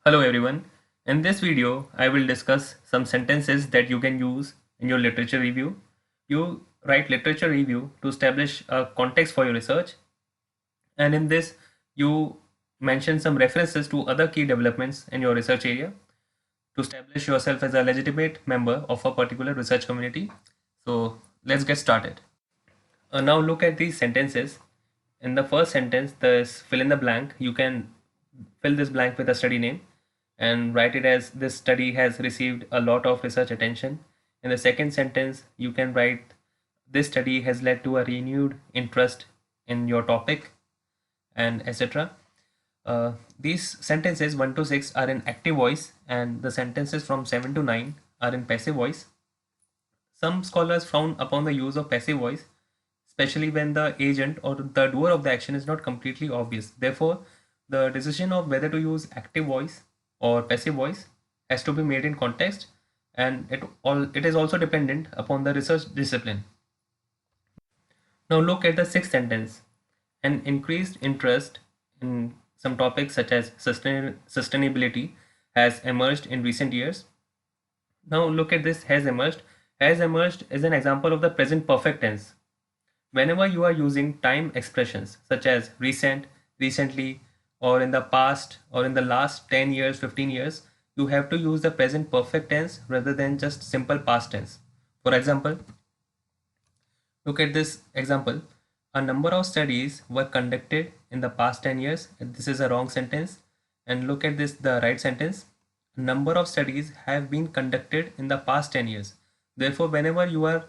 Hello everyone. In this video, I will discuss some sentences that you can use in your literature review. You write literature review to establish a context for your research, and in this, you mention some references to other key developments in your research area to establish yourself as a legitimate member of a particular research community. So, let's get started. Now, look at these sentences. In the first sentence, this fill in the blank. You can fill this blank with a study name and write it as this study has received a lot of research attention. In the second sentence, you can write this study has led to a renewed interest in your topic and etc. These sentences 1 to 6 are in active voice, and the sentences from 7 to 9 are in passive voice. Some scholars frown upon the use of passive voice, especially when the agent or the doer of the action is not completely obvious. Therefore, the decision of whether to use active voice or passive voice has to be made in context, and it is also dependent upon the research discipline. Now look at the sixth sentence. An increased interest in some topics such as sustainability has emerged in recent years. Now look at this has emerged. Has emerged is an example of the present perfect tense. Whenever you are using time expressions such as recent, recently, or in the past, or in the last 10 years, 15 years, you have to use the present perfect tense rather than just simple past tense. For example, look at this example. A number of studies were conducted in the past 10 years. This is a wrong sentence. And look at this, the right sentence. A number of studies have been conducted in the past 10 years. Therefore, whenever you are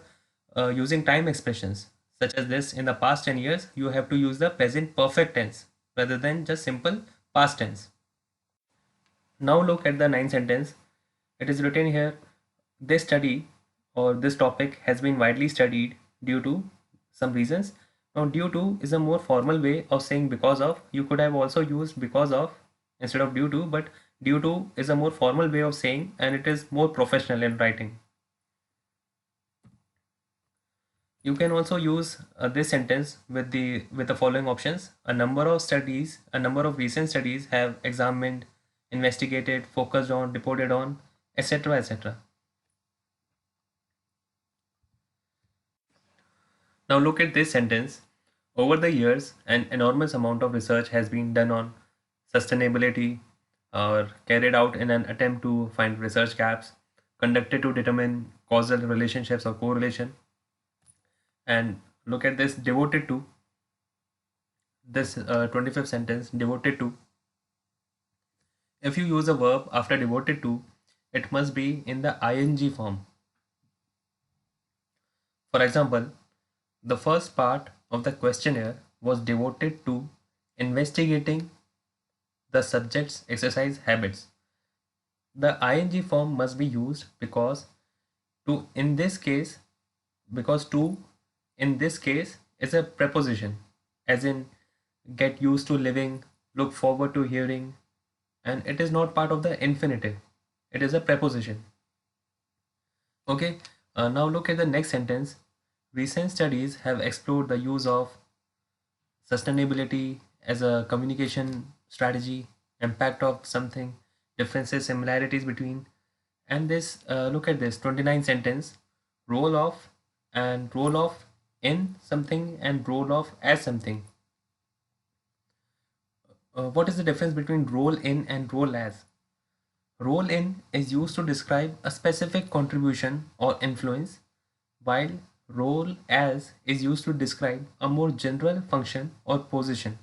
using time expressions such as this in the past 10 years, you have to use the present perfect tense rather than just simple past tense. Now look at the ninth sentence. It is written here, this study or this topic has been widely studied due to some reasons. Now due to is a more formal way of saying because of. You could have also used because of instead of due to, but due to is a more formal way of saying, and it is more professional in writing. You can also use this sentence with the following options. A number of recent studies have examined, investigated, focused on, reported on, etc., etc. Now look at this sentence. Over the years, an enormous amount of research has been done on sustainability or carried out in an attempt to find research gaps, conducted to determine causal relationships or correlation. And look at this devoted to, this 25th sentence, devoted to. If you use a verb after devoted to, it must be in the ing form. For example, the first part of the questionnaire was devoted to investigating the subject's exercise habits. The ing form must be used because to in this case because to in this case is a preposition, as in get used to living, look forward to hearing, and it is not part of the infinitive. It is a preposition. Okay, now look at the next sentence. Recent studies have explored the use of sustainability as a communication strategy, impact of something, differences, similarities between, and this, look at this 29 sentence, role of and role of in something and role of as something. What is the difference between role in and role as? Role in is used to describe a specific contribution or influence, while role as is used to describe a more general function or position.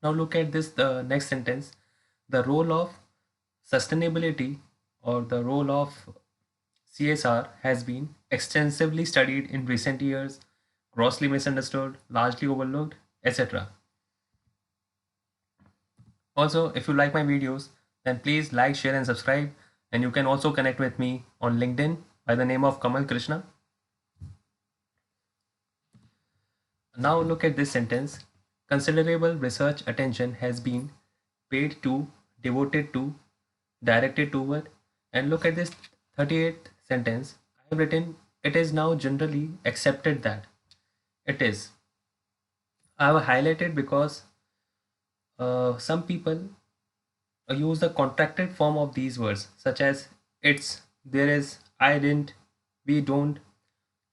Now look at this, the next sentence. The role of sustainability or the role of CSR has been extensively studied in recent years, grossly misunderstood, largely overlooked, etc. Also, if you like my videos, then please like, share, and subscribe. And you can also connect with me on LinkedIn by the name of Kamal Krishna. Now look at this sentence. Considerable research attention has been paid to, devoted to, directed toward, and look at this 38th sentence. I have written, it is now generally accepted that. It is. I have highlighted because some people use the contracted form of these words, such as it's, there is, I didn't, we don't.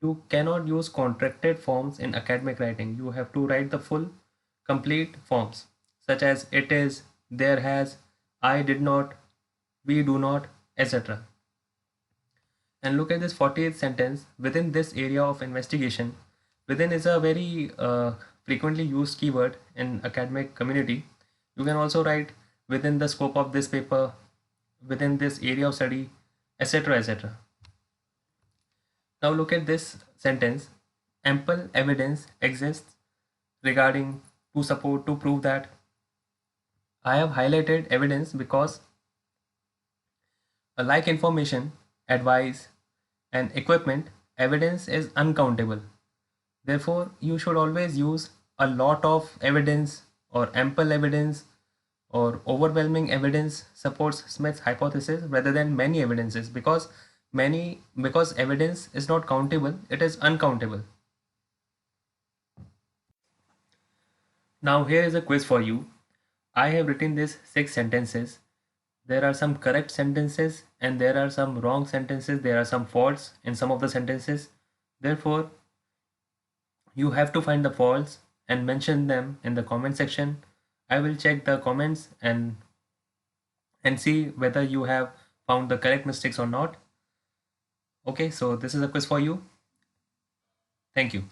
You cannot use contracted forms in academic writing. You have to write the full, complete forms, such as it is, there has, I did not, we do not, etc. And look at this 48th sentence. Within this area of investigation, within is a very frequently used keyword in academic community. You can also write within the scope of this paper, within this area of study, etc. etc. Now look at this sentence. Ample evidence exists regarding to support to prove that. I have highlighted evidence because like information, advice, and equipment, evidence is uncountable. Therefore, you should always use a lot of evidence or ample evidence or overwhelming evidence supports Smith's hypothesis rather than many evidences, because evidence is not countable, it is uncountable. Now here is a quiz for you. I have written these 6 sentences. There are some correct sentences and there are some wrong sentences. There are some faults in some of the sentences. Therefore, you have to find the faults and mention them in the comment section. I will check the comments and see whether you have found the correct mistakes or not. Okay, so this is a quiz for you. Thank you.